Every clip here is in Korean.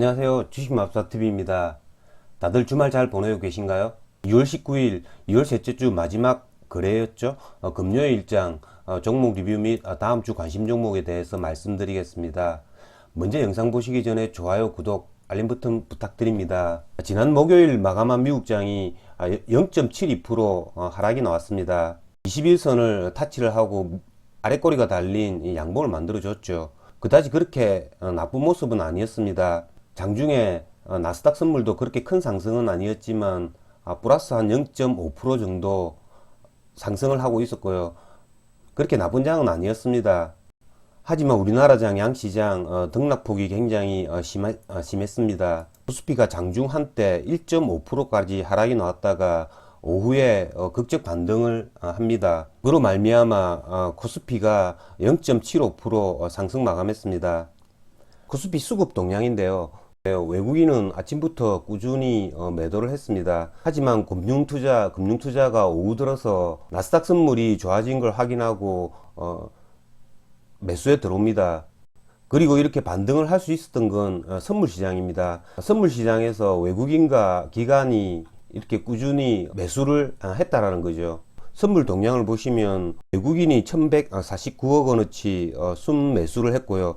안녕하세요. 주식맘사TV입니다. 다들 주말 잘 보내고 계신가요? 2월 19일, 2월 셋째 주 마지막 거래였죠. 금요일장 종목 리뷰 및 다음 주 관심 종목에 대해서 말씀드리겠습니다. 먼저 영상 보시기 전에 좋아요, 구독, 알림 버튼 부탁드립니다. 지난 목요일 마감한 미국장이 0.72% 하락이 나왔습니다. 21선을 타치를 하고 아랫꼬리가 달린 양봉을 만들어줬죠. 그다지 그렇게 나쁜 모습은 아니었습니다. 장중에 나스닥 선물도 그렇게 큰 상승은 아니었지만 플러스 한 0.5% 정도 상승을 하고 있었고요. 그렇게 나쁜 장은 아니었습니다. 하지만 우리나라 장 양시장 등락폭이 굉장히 심했습니다. 코스피가 장중 한때 1.5%까지 하락이 나왔다가 오후에 극적 반등을 합니다. 그로 말미암아 코스피가 0.75% 상승 마감했습니다. 코스피 수급 동향인데요. 외국인은 아침부터 꾸준히 매도를 했습니다. 하지만 금융투자가 오후 들어서 나스닥 선물이 좋아진 걸 확인하고 매수에 들어옵니다. 그리고 이렇게 반등을 할 수 있었던 건 선물 시장입니다. 선물 시장에서 외국인과 기관이 이렇게 꾸준히 매수를 했다라는 거죠. 선물 동향을 보시면 외국인이 1149억 원어치 순매수를 했고요.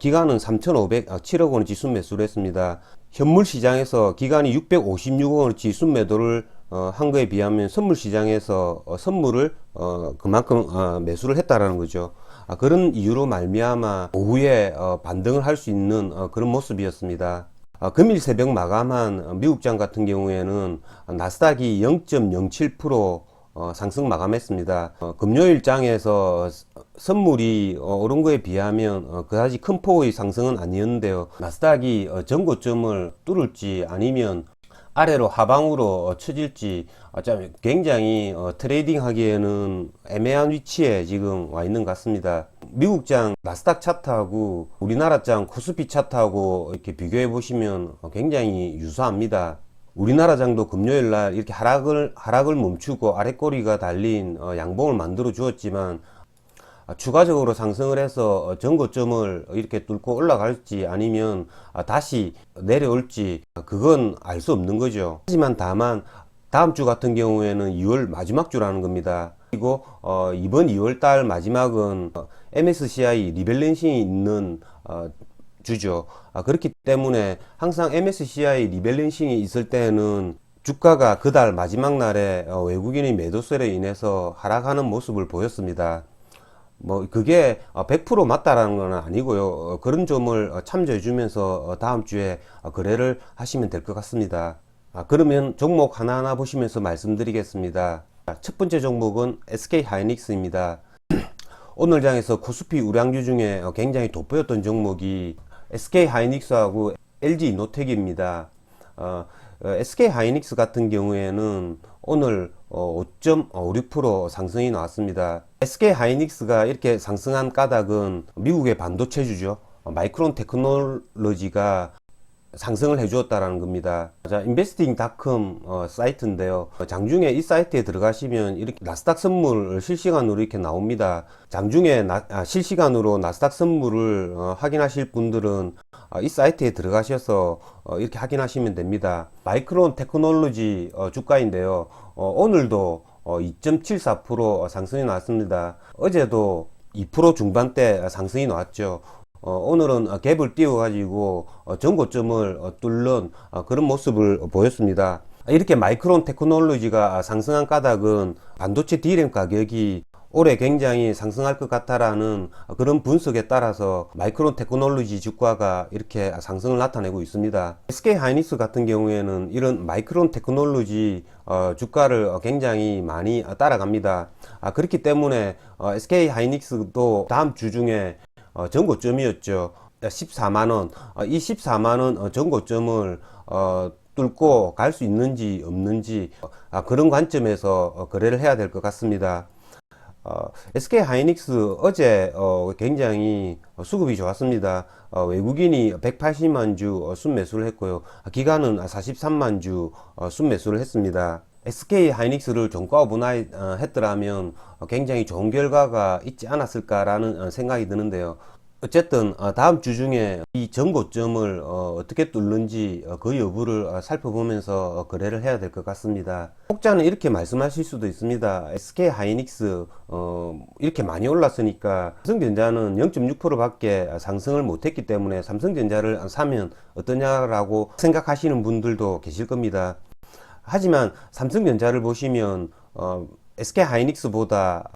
기관은 3,507억 원어치 순매수를 했습니다. 현물 시장에서 기관이 656억 원어치 순매도를 한 거에 비하면 선물 시장에서 선물을 그만큼 매수를 했다라는 거죠. 그런 이유로 말미암아 오후에 반등을 할 수 있는 그런 모습이었습니다. 금일 새벽 마감한 미국장 같은 경우에는 나스닥이 0.07% 상승 마감했습니다. 금요일 장에서 선물이 오른 거에 비하면 그다지 큰 폭의 상승은 아니었는데요. 나스닥이 전고점을 뚫을지 아니면 아래로 하방으로 쳐질지 굉장히 트레이딩 하기에는 애매한 위치에 지금 와 있는 것 같습니다. 미국장 나스닥 차트하고 우리나라장 코스피 차트하고 이렇게 비교해 보시면 굉장히 유사합니다. 우리나라 장도 금요일 날 이렇게 하락을 멈추고 아랫꼬리가 달린 양봉을 만들어 주었지만 추가적으로 상승을 해서 전고점을 이렇게 뚫고 올라갈지 아니면 다시 내려올지 그건 알 수 없는 거죠. 하지만 다만 다음 주 같은 경우에는 2월 마지막 주라는 겁니다. 그리고 이번 2월 달 마지막은 MSCI 리밸런싱이 있는 주죠. 그렇기 때문에 항상 MSCI 리밸런싱이 있을 때는 주가가 그달 마지막 날에 외국인의 매도세로 인해서 하락하는 모습을 보였습니다. 그게 100% 맞다라는 건 아니고요. 그런 점을 참조해 주면서 다음 주에 거래를 하시면 될 것 같습니다. 그러면 종목 하나하나 보시면서 말씀드리겠습니다. 첫 번째 종목은 SK 하이닉스입니다. 오늘 장에서 코스피 우량주 중에 굉장히 돋보였던 종목이 SK 하이닉스하고 LG 이노텍입니다. SK 하이닉스 같은 경우에는 오늘 5.56% 상승이 나왔습니다. SK 하이닉스가 이렇게 상승한 까닭은 미국의 반도체주죠. 마이크론 테크놀로지가 상승을 해주었다라는 겁니다. 자, 인베스팅닷컴 사이트인데요. 장중에 이 사이트에 들어가시면 이렇게 나스닥 선물 실시간으로 이렇게 나옵니다. 장중에 실시간으로 나스닥 선물을 확인하실 분들은 이 사이트에 들어가셔서 이렇게 확인하시면 됩니다. 마이크론 테크놀로지 주가인데요. 오늘도 2.74% 상승이 나왔습니다. 어제도 2% 중반대 상승이 나왔죠. 오늘은 갭을 띄워 가지고 전고점을 뚫는 그런 모습을 보였습니다. 이렇게 마이크론 테크놀로지가 상승한 까닭은 반도체 D램 가격이 올해 굉장히 상승할 것 같다라는 그런 분석에 따라서 마이크론 테크놀로지 주가가 이렇게 상승을 나타내고 있습니다. SK 하이닉스 같은 경우에는 이런 마이크론 테크놀로지 주가를 굉장히 많이 따라갑니다. 그렇기 때문에 SK 하이닉스도 다음 주 중에 전고점이었죠. 14만원. 이 14만원 전고점을 뚫고 갈 수 있는지 없는지 그런 관점에서 거래를 해야 될 것 같습니다. SK 하이닉스 어제 굉장히 수급이 좋았습니다. 외국인이 180만 주 순매수를 했고요. 기관은 43만 주 순매수를 했습니다. SK 하이닉스를 종가 오버나잇 했더라면 굉장히 좋은 결과가 있지 않았을까라는 생각이 드는데요. 어쨌든 다음 주 중에 이 전고점을 어떻게 뚫는지 그 여부를 살펴보면서 거래를 해야 될 것 같습니다. 혹자는 이렇게 말씀하실 수도 있습니다. SK 하이닉스 이렇게 많이 올랐으니까 삼성전자는 0.6%밖에 상승을 못했기 때문에 삼성전자를 사면 어떠냐라고 생각하시는 분들도 계실 겁니다. 하지만 삼성전자를 보시면 SK 하이닉스보다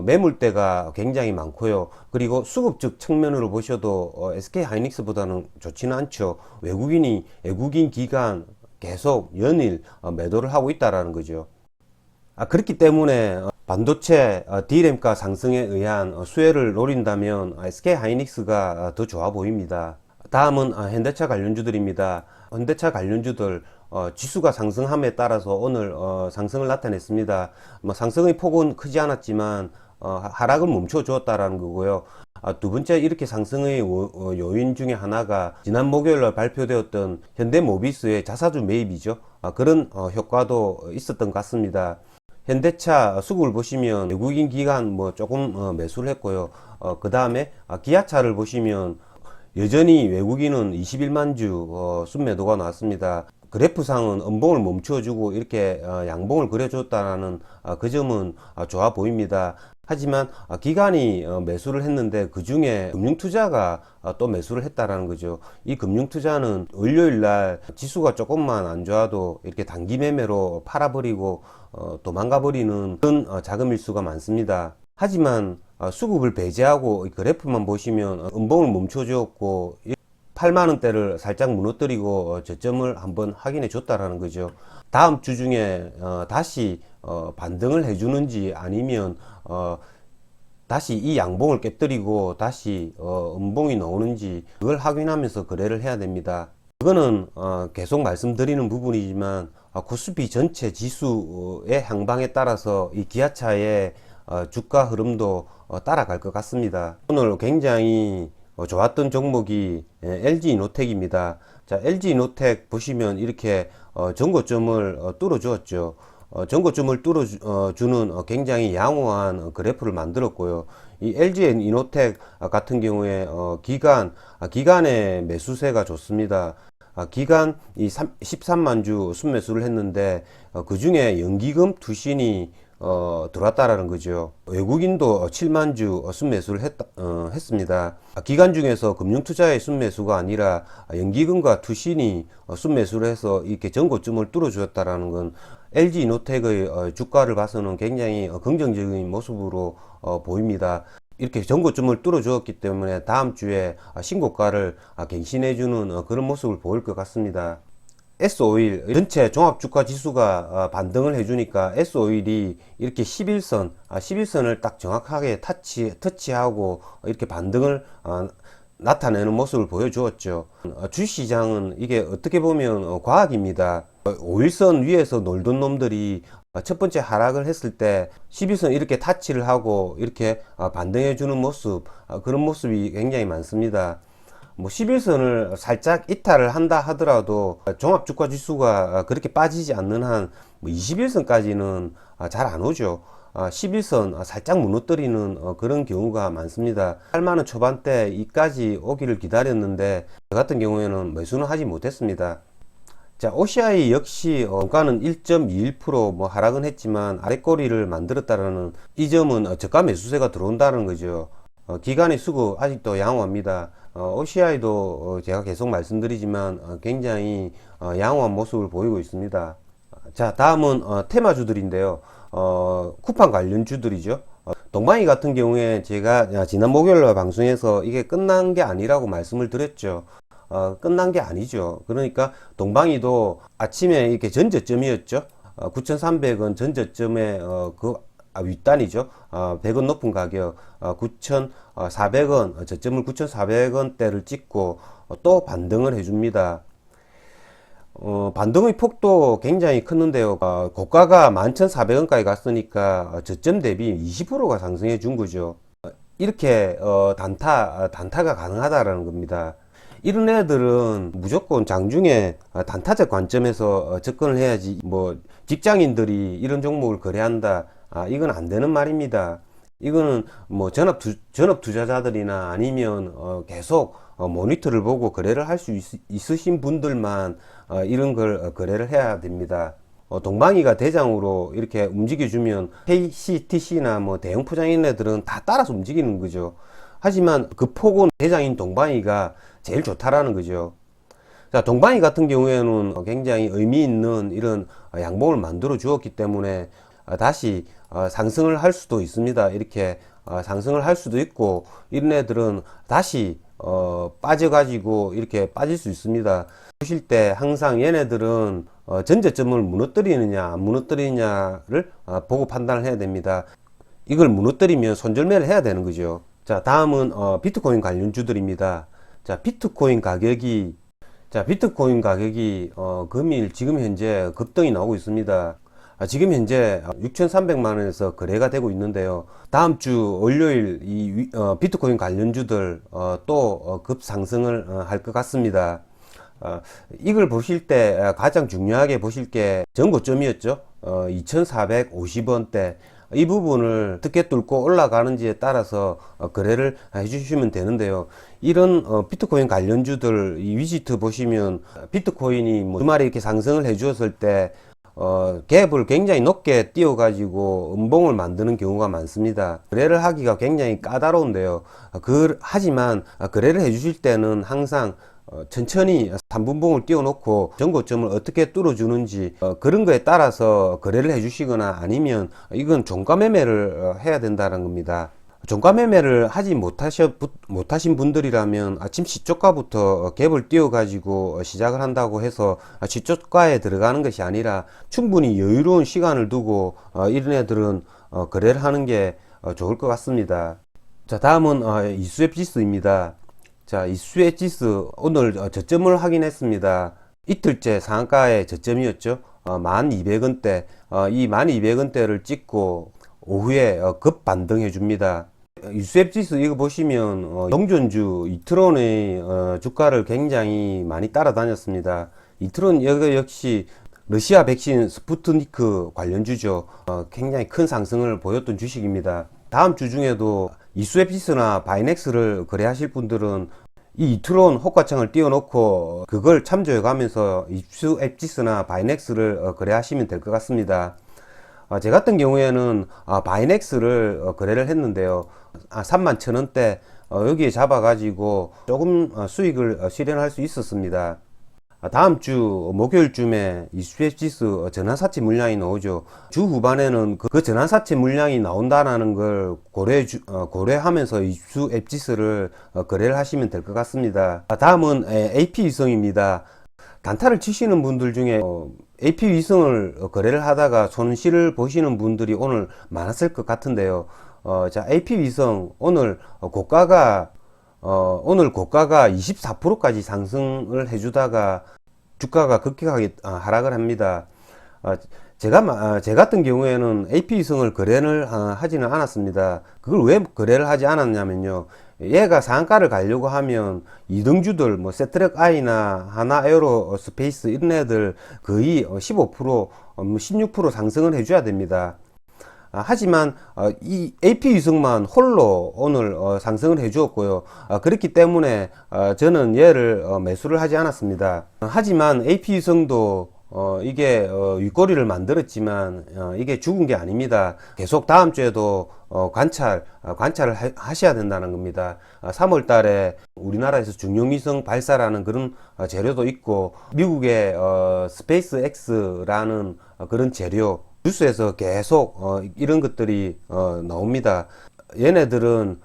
매물대가 굉장히 많고요. 그리고 수급적 측면으로 보셔도 SK 하이닉스보다는 좋지는 않죠. 외국인 기관 계속 연일 매도를 하고 있다라는 거죠. 그렇기 때문에 반도체 D램가 상승에 의한 수혜를 노린다면 SK 하이닉스가 더 좋아 보입니다. 다음은 현대차 관련주들입니다. 현대차 관련주들 지수가 상승함에 따라서 오늘 상승을 나타냈습니다. 뭐 상승의 폭은 크지 않았지만 하락을 멈춰 주었다라는 거고요. 두 번째 이렇게 상승의 요인 중에 하나가 지난 목요일날 발표되었던 현대모비스의 자사주 매입이죠. 그런 효과도 있었던 것 같습니다. 현대차 수급을 보시면 외국인 기관 뭐 조금 매수를 했고요. 그 다음에 기아차를 보시면 여전히 외국인은 21만 주 순매도가 나왔습니다. 그래프상은 음봉을 멈춰주고 이렇게 양봉을 그려줬다는 그 점은 좋아 보입니다. 하지만 기관이 매수를 했는데 그 중에 금융투자가 또 매수를 했다라는 거죠. 이 금융투자는 월요일 날 지수가 조금만 안 좋아도 이렇게 단기 매매로 팔아버리고 도망가 버리는 그런 자금 일수가 많습니다. 하지만 수급을 배제하고 그래프만 보시면 음봉을 멈춰 주었고 8만원대를 살짝 무너뜨리고 저점을 한번 확인해 줬다라는 거죠. 다음 주 중에 다시 반등을 해주는지 아니면 다시 이 양봉을 깨뜨리고 다시 음봉이 나오는지 그걸 확인하면서 거래를 해야 됩니다. 그거는 계속 말씀드리는 부분이지만 코스피 전체 지수의 향방에 따라서 이 기아차의 주가 흐름도 따라갈 것 같습니다. 오늘 굉장히 좋았던 종목이 LG이노텍입니다. 자, LG이노텍 보시면 이렇게 전고점을 뚫어 주었죠. 전고점을 뚫어 주는 굉장히 양호한 그래프를 만들었고요. 이 LG이노텍 같은 경우에 기간의 매수세가 좋습니다. 기간 이 13만 주 순매수를 했는데 그 중에 연기금 투신이 들어왔다라는 거죠. 외국인도 7만 주 순매수를 했습니다. 기간 중에서 금융투자의 순매수가 아니라 연기금과 투신이 순매수를 해서 이렇게 전고점을 뚫어주었다라는 건 LG이노텍의 주가를 봐서는 굉장히 긍정적인 모습으로 보입니다. 이렇게 전고점을 뚫어주었기 때문에 다음 주에 신고가를 갱신해주는 그런 모습을 보일 것 같습니다. S-오일 전체 종합주가 지수가 반등을 해주니까 S-오일이 이렇게 11선을 딱 정확하게 터치하고 이렇게 반등을 나타내는 모습을 보여주었죠. 주시장은 이게 어떻게 보면 과학입니다. 5일선 위에서 놀던 놈들이 첫 번째 하락을 했을 때 11선 이렇게 타치를 하고 이렇게 반등해 주는 모습, 그런 모습이 굉장히 많습니다. 뭐 11선을 살짝 이탈을 한다 하더라도 종합주가 지수가 그렇게 빠지지 않는 한 21선까지는 잘 안 오죠. 11선 살짝 무너뜨리는 그런 경우가 많습니다. 8만원 초반대 이까지 오기를 기다렸는데 저 같은 경우에는 매수는 하지 못했습니다. 자, OCI 역시 원가는 1.21% 하락은 했지만 아래꼬리를 만들었다는 이 점은 저가 매수세가 들어온다는 거죠. 기간의 수급 아직도 양호합니다. OCI도 제가 계속 말씀드리지만 굉장히 양호한 모습을 보이고 있습니다. 자, 다음은 테마주들인데요. 쿠팡 관련주들이죠. 동방이 같은 경우에 제가 지난 목요일 방송에서 이게 끝난 게 아니라고 말씀을 드렸죠. 끝난 게 아니죠. 그러니까 동방이도 아침에 이렇게 전저점이었죠. 9,300원 전저점에 그 윗단이죠. 100원 높은 가격 9,400원 저점을 9,400원대를 찍고 또 반등을 해줍니다. 반등의 폭도 굉장히 컸는데요. 고가가 11,400원까지 갔으니까 저점 대비 20%가 상승해 준 거죠. 이렇게 단타가 가능하다라는 겁니다. 이런 애들은 무조건 장중에 단타적 관점에서 접근을 해야지, 뭐 직장인들이 이런 종목을 거래한다, 이건 안 되는 말입니다. 이거는 뭐 전업 투자자들이나 아니면 계속 모니터를 보고 거래를 할 수 있으신 분들만 이런 걸 거래를 해야 됩니다. 동방이가 대장으로 이렇게 움직여주면 KCTC나 뭐 대형 포장인네들은 다 따라서 움직이는 거죠. 하지만 그 폭은 대장인 동방이가 제일 좋다라는 거죠. 자, 동방이 같은 경우에는 굉장히 의미 있는 이런 양봉을 만들어 주었기 때문에 다시 상승을 할 수도 있습니다. 이렇게 상승을 할 수도 있고, 이런 애들은 다시 빠져가지고 이렇게 빠질 수 있습니다. 보실 때 항상 얘네들은 전저점을 무너뜨리느냐 안 무너뜨리느냐를 보고 판단을 해야 됩니다. 이걸 무너뜨리면 손절매를 해야 되는 거죠. 자, 다음은 비트코인 관련주들입니다. 자, 비트코인 가격이 금일 지금 현재 급등이 나오고 있습니다. 지금 현재 6,300만 원에서 거래가 되고 있는데요. 다음 주 월요일 이 비트코인 관련주들 또 급상승을 할 것 같습니다. 이걸 보실 때 가장 중요하게 보실 게 전고점이었죠. 2,450원대. 이 부분을 어떻게 뚫고 올라가는지에 따라서 거래를 해주시면 되는데요. 이런 비트코인 관련주들 이 위지트 보시면 비트코인이 뭐 주말에 이렇게 상승을 해주었을 때 갭을 굉장히 높게 띄워 가지고 음봉을 만드는 경우가 많습니다. 거래를 하기가 굉장히 까다로운데요. 하지만 거래를 해 주실 때는 항상 천천히 3분봉을 띄워 놓고 전고점을 어떻게 뚫어 주는지 그런 거에 따라서 거래를 해 주시거나 아니면 이건 종가 매매를 해야 된다는 겁니다. 종가 매매를 하지 못하신 분들이라면 아침 시초가부터 갭을 띄워 가지고 시작을 한다고 해서 시초가에 들어가는 것이 아니라 충분히 여유로운 시간을 두고 이런 애들은 거래를 하는 게 좋을 것 같습니다. 자, 다음은 이수앱 지수입니다. 자, 이수앱 지수 오늘 저점을 확인했습니다. 이틀째 상한가의 저점이었죠. 1200원대. 이 1200원대를 찍고 오후에 급 반등해 줍니다. 이수앱 지수 이거 보시면 동전주 이트론의 주가를 굉장히 많이 따라다녔습니다. 이트론 이거 역시 러시아 백신 스푸트니크 관련주죠. 굉장히 큰 상승을 보였던 주식입니다. 다음 주 중에도 이수앱 지수나 바이넥스를 거래하실 분들은 이 이트론 호가창을 띄워놓고 그걸 참조해 가면서 이수앱 지수나 바이넥스를 거래하시면 될 것 같습니다. 제 같은 경우에는 바이넥스를 거래를 했는데요. 31,000원대 여기에 잡아가지고 조금 수익을 실현할 수 있었습니다. 다음 주 목요일쯤에 이수앱 지수 전환사채 물량이 나오죠. 주 후반에는 그 전환사채 물량이 나온다는 걸 고려하면서 이수앱 지수를 거래를 하시면 될 것 같습니다. 다음은 AP 위성입니다. 단타를 치시는 분들 중에 AP 위성을 거래를 하다가 손실을 보시는 분들이 오늘 많았을 것 같은데요. 자, AP 위성 오늘 고가가 24%까지 상승을 해주다가 주가가 급격하게 하락을 합니다. 제 같은 경우에는 AP 위성을 거래를 하지는 않았습니다. 그걸 왜 거래를 하지 않았냐면요. 얘가 상한가를 가려고 하면 이등주들 뭐 세트랙 아이나 하나 에어로 스페이스 이런 애들 거의 15% 16% 상승을 해줘야 됩니다. 하지만 이 AP 위성만 홀로 오늘 상승을 해 주었고요. 그렇기 때문에 저는 얘를 매수를 하지 않았습니다. 하지만 AP 위성도 이게 윗꼬리를 만들었지만 이게 죽은 게 아닙니다. 계속 다음 주에도 관찰을 하셔야 된다는 겁니다. 3월 달에 우리나라에서 중형위성 발사라는 그런 재료도 있고 미국의 스페이스 X라는 그런 재료 뉴스에서 계속 이런 것들이 나옵니다. 얘네들은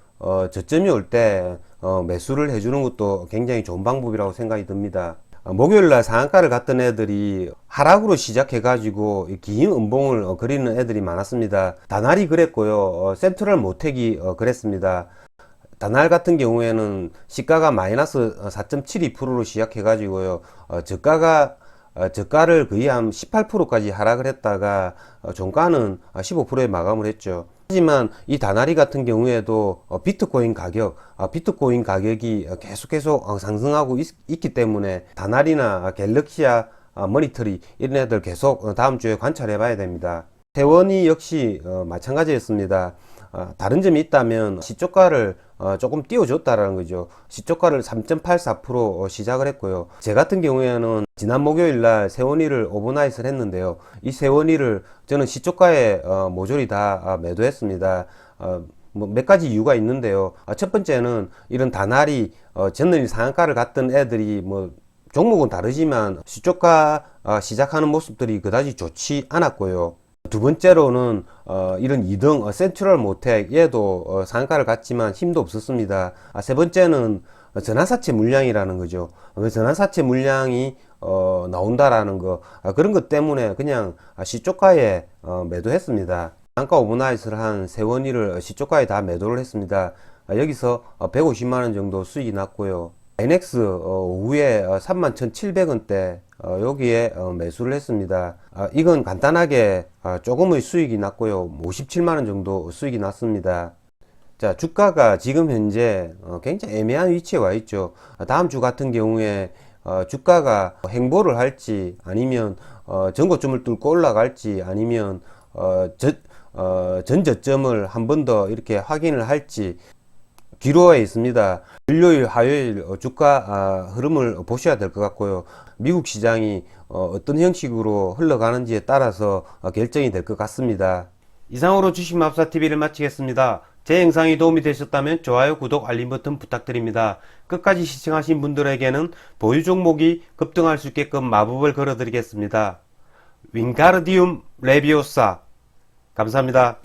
저점이 올 때 매수를 해주는 것도 굉장히 좋은 방법이라고 생각이 듭니다. 목요일날 상한가를 갔던 애들이 하락으로 시작해 가지고 긴 음봉을 그리는 애들이 많았습니다. 다날이 그랬고요. 센트럴 모텍이 그랬습니다. 다날 같은 경우에는 시가가 마이너스 4.72%로 시작해 가지고요. 저가를 거의 한 18%까지 하락을 했다가 종가는 15%에 마감을 했죠. 하지만 이 다나리 같은 경우에도 비트코인 가격이 계속 상승하고 있기 때문에 다나리나 갤럭시아 머니터리 이런 애들 계속 다음 주에 관찰해 봐야 됩니다. 세원이 역시 마찬가지였습니다. 다른 점이 있다면 시초가를 조금 띄워줬다라는 거죠. 시초가를 3.84% 시작을 했고요. 제 같은 경우에는 지난 목요일 날 세원이를 오버나잇을 했는데요. 이 세원이를 저는 시초가에 모조리 다 매도했습니다. 뭐 몇 가지 이유가 있는데요. 첫 번째는 이런 다날이 전일 상한가를 갔던 애들이 뭐 종목은 다르지만 시초가 시작하는 모습들이 그다지 좋지 않았고요. 두 번째로는 이런 2등 센트럴 모텍 얘도 상한가를 갔지만 힘도 없었습니다. 세 번째는 전환사채 물량이라는 거죠. 전환사채 물량이 나온다라는 거, 그런 것 때문에 그냥 시초가에 매도했습니다. 단가 오버나잇을 한 세원이를 시초가에 다 매도를 했습니다. 여기서 150만원 정도 수익이 났고요. INX 오후에 31,700원대 여기에 매수를 했습니다. 이건 간단하게 조금의 수익이 났고요. 57만원 정도 수익이 났습니다. 자, 주가가 지금 현재 굉장히 애매한 위치에 와 있죠. 다음 주 같은 경우에 주가가 행보를 할지 아니면 전고점을 뚫고 올라갈지 아니면 전저점을 한 번 더 이렇게 확인을 할지 기로에 있습니다. 일요일, 화요일 주가 흐름을 보셔야 될 것 같고요. 미국 시장이 어떤 형식으로 흘러가는지에 따라서 결정이 될 것 같습니다. 이상으로 주식마법사TV를 마치겠습니다. 제 영상이 도움이 되셨다면 좋아요, 구독, 알림 버튼 부탁드립니다. 끝까지 시청하신 분들에게는 보유 종목이 급등할 수 있게끔 마법을 걸어드리겠습니다. 윙가르디움 레비오사 감사합니다.